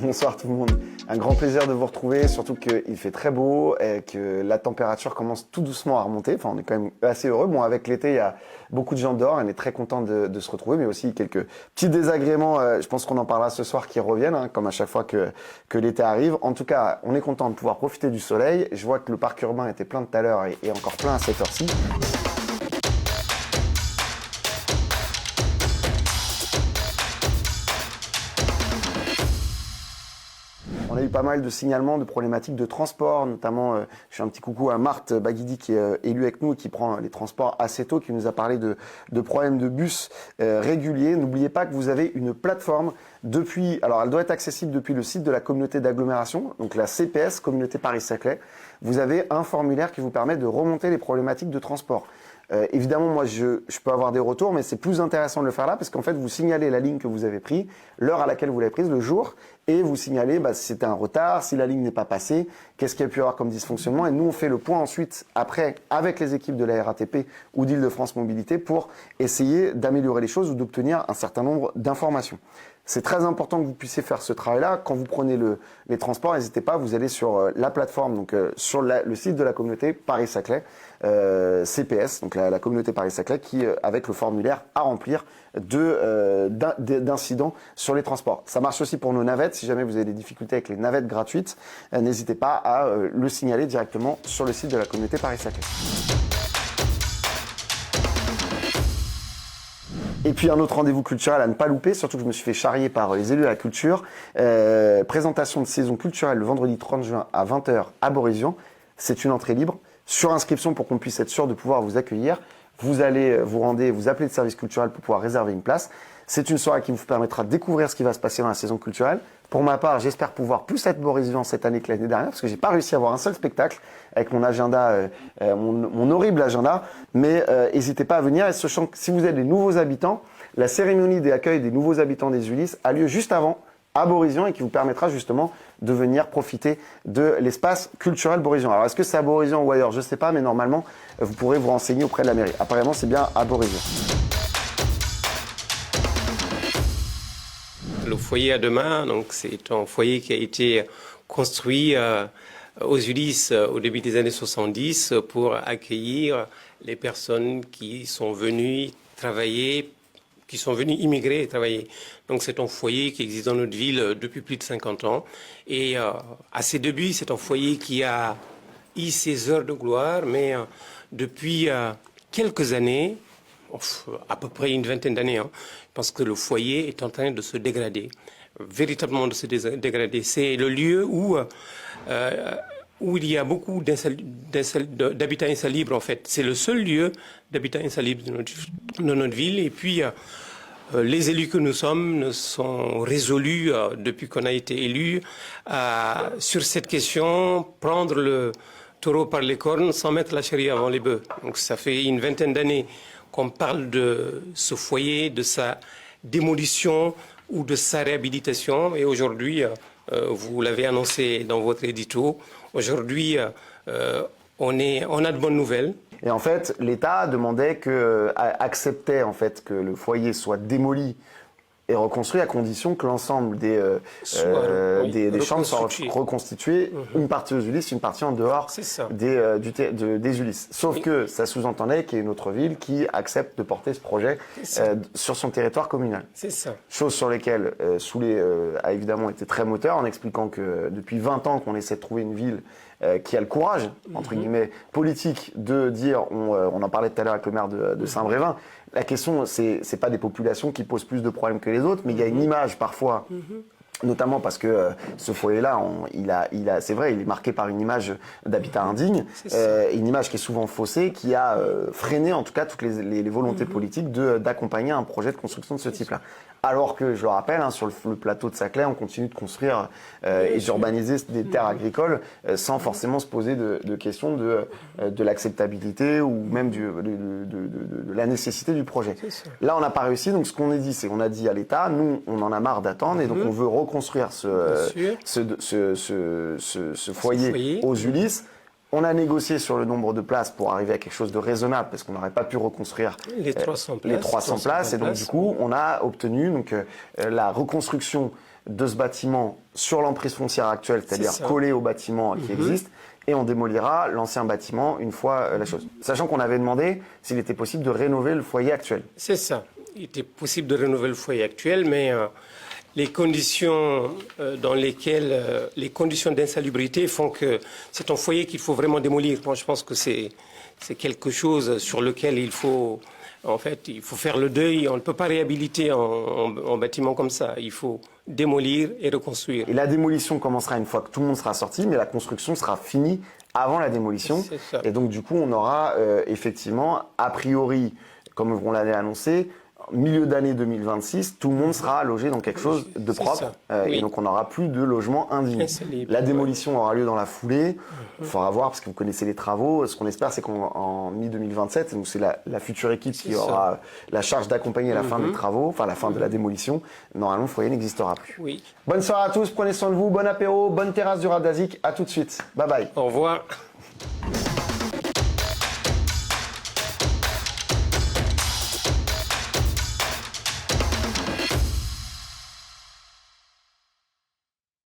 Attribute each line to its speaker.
Speaker 1: Bonsoir tout le monde. Un grand plaisir de vous retrouver, surtout qu'il fait très beau et que la température commence tout doucement à remonter. Enfin, on est quand même assez heureux. Bon, avec l'été, il y a beaucoup de gens dehors. On est très content de se retrouver, mais aussi quelques petits désagréments. Je pense qu'on en parlera ce soir qui reviennent, hein, comme à chaque fois que l'été arrive. En tout cas, on est content de pouvoir profiter du soleil. Je vois que le parc urbain était plein tout à l'heure et encore plein à cette heure-ci. On a eu pas mal de signalements de problématiques de transport, notamment je fais un petit coucou à Marthe Baguidi qui est élue avec nous et qui prend les transports assez tôt, qui nous a parlé de problèmes de bus réguliers. N'oubliez pas que vous avez une plateforme depuis, alors elle doit être accessible depuis le site de la communauté d'agglomération, donc la CPS, Communauté Paris-Saclay. Vous avez un formulaire qui vous permet de remonter les problématiques de transport. Évidemment, moi, je peux avoir des retours, mais c'est plus intéressant de le faire là parce qu'en fait, vous signalez la ligne que vous avez prise, l'heure à laquelle vous l'avez prise, le jour, et vous signalez si c'était un retard, si la ligne n'est pas passée, qu'est-ce qu'il y a pu y avoir comme dysfonctionnement. Et nous, on fait le point ensuite, après, avec les équipes de la RATP ou d'Île-de-France Mobilité pour essayer d'améliorer les choses ou d'obtenir un certain nombre d'informations. C'est très important que vous puissiez faire ce travail-là. Quand vous prenez les transports, n'hésitez pas, vous allez sur la plateforme, donc sur le site de la communauté Paris-Saclay, CPS, donc la communauté Paris-Saclay, qui avec le formulaire à remplir d'incidents sur les transports. Ça marche aussi pour nos navettes. Si jamais vous avez des difficultés avec les navettes gratuites, n'hésitez pas à le signaler directement sur le site de la communauté Paris-Saclay. Et puis un autre rendez-vous culturel à ne pas louper, surtout que je me suis fait charrier par les élus de la culture. Présentation de saison culturelle le vendredi 30 juin à 20h à Borézian. C'est une entrée libre. Sur inscription pour qu'on puisse être sûr de pouvoir vous accueillir. Vous allez vous appelez le service culturel pour pouvoir réserver une place. C'est une soirée qui vous permettra de découvrir ce qui va se passer dans la saison culturelle. Pour ma part, j'espère pouvoir plus être Borézian cette année que l'année dernière, parce que j'ai pas réussi à avoir un seul spectacle avec mon agenda, mon horrible agenda. Mais n'hésitez pas à venir. Et sachant que si vous êtes des nouveaux habitants, la cérémonie d'accueil des nouveaux habitants des Ulysses a lieu juste avant à Borézian et qui vous permettra justement de venir profiter de l'espace culturel Borézian. Alors est-ce que c'est à Borézian ou ailleurs? Je ne sais pas, mais normalement, vous pourrez vous renseigner auprès de la mairie. Apparemment, c'est bien à Borézian.
Speaker 2: Le foyer à demain, donc c'est un foyer qui a été construit aux Ulysses au début des années 70 pour accueillir les personnes qui sont venues travailler, qui sont venus immigrer et travailler. Donc c'est un foyer qui existe dans notre ville depuis plus de 50 ans. Et à ses débuts, c'est un foyer qui a eu ses heures de gloire, mais depuis quelques années, à peu près une vingtaine d'années, parce que le foyer est en train de se dégrader, véritablement de se dégrader. C'est le lieu où il y a beaucoup d'habitats insalubres, en fait. C'est le seul lieu d'habitat insalubre de notre ville. Et puis, les élus que nous sommes sont résolus, depuis qu'on a été élus, sur cette question, prendre le taureau par les cornes sans mettre la charrue avant les bœufs. Donc, ça fait une vingtaine d'années qu'on parle de ce foyer, de sa démolition ou de sa réhabilitation. Et aujourd'hui, vous l'avez annoncé dans votre édito, aujourd'hui, on a de bonnes nouvelles.
Speaker 1: Et en fait, l'État acceptait en fait que le foyer soit démoli et reconstruit à condition que l'ensemble des chambres soient reconstituées, une partie aux Ulysses, une partie en dehors des Ulysses. Sauf que ça sous-entendait qu'il y ait une autre ville qui accepte de porter ce projet sur son territoire communal.
Speaker 2: C'est ça.
Speaker 1: Chose sur lesquelles Soulé a évidemment été très moteur en expliquant que depuis 20 ans qu'on essaie de trouver une ville qui a le courage, entre guillemets, politique de dire, on en parlait tout à l'heure avec le maire de Saint-Brévin, la question, c'est pas des populations qui posent plus de problèmes que les autres, mais il y a une image parfois, notamment parce que ce foyer-là, c'est vrai, il est marqué par une image d'habitat indigne, une image qui est souvent faussée, qui a freiné en tout cas toutes les volontés politiques d'accompagner un projet de construction de ce type-là. Alors que, je le rappelle, sur le plateau de Saclay, on continue de construire et d'urbaniser des terres agricoles sans forcément se poser de questions de l'acceptabilité ou même de la nécessité du projet. Là, on n'a pas réussi. Donc, ce qu'on a dit, c'est qu'on a dit à l'État, nous, on en a marre d'attendre et donc on veut reconstruire ce foyer aux Ulysses. On a négocié sur le nombre de places pour arriver à quelque chose de raisonnable parce qu'on n'aurait pas pu reconstruire
Speaker 2: les 300
Speaker 1: places. Et donc, du coup, on a obtenu la reconstruction de ce bâtiment sur l'emprise foncière actuelle, c'est-à-dire
Speaker 2: C'est ça.
Speaker 1: collé au bâtiment qui existe, et on démolira l'ancien bâtiment une fois la chose. Sachant qu'on avait demandé s'il était possible de rénover le foyer actuel.
Speaker 2: C'est ça. Il était possible de rénover le foyer actuel, mais les conditions les conditions d'insalubrité font que c'est un foyer qu'il faut vraiment démolir. Moi, je pense que c'est quelque chose sur lequel il faut faire le deuil. On ne peut pas réhabiliter en bâtiment comme ça. Il faut démolir et reconstruire.
Speaker 1: Et la démolition commencera une fois que tout le monde sera sorti, mais la construction sera finie avant la démolition.
Speaker 2: C'est ça.
Speaker 1: Et donc, du coup, on aura effectivement, a priori, comme on l'avait annoncé, milieu d'année 2026, tout le monde sera logé dans quelque chose de
Speaker 2: C'est
Speaker 1: propre.
Speaker 2: ça.
Speaker 1: Et
Speaker 2: Oui.
Speaker 1: donc, on n'aura plus de logement indigne.
Speaker 2: Insalubre,
Speaker 1: La démolition aura lieu dans la foulée. Il faudra voir, parce que vous connaissez les travaux. Ce qu'on espère, c'est qu'en mi-2027, donc c'est la future équipe qui
Speaker 2: C'est
Speaker 1: aura la charge d'accompagner la fin des travaux, enfin la fin de la démolition. Normalement, le foyer n'existera plus.
Speaker 2: Oui.
Speaker 1: Bonne soirée à tous, prenez soin de vous, bon apéro, bonne terrasse du Radazik. À tout de suite. Bye bye.
Speaker 2: Au revoir.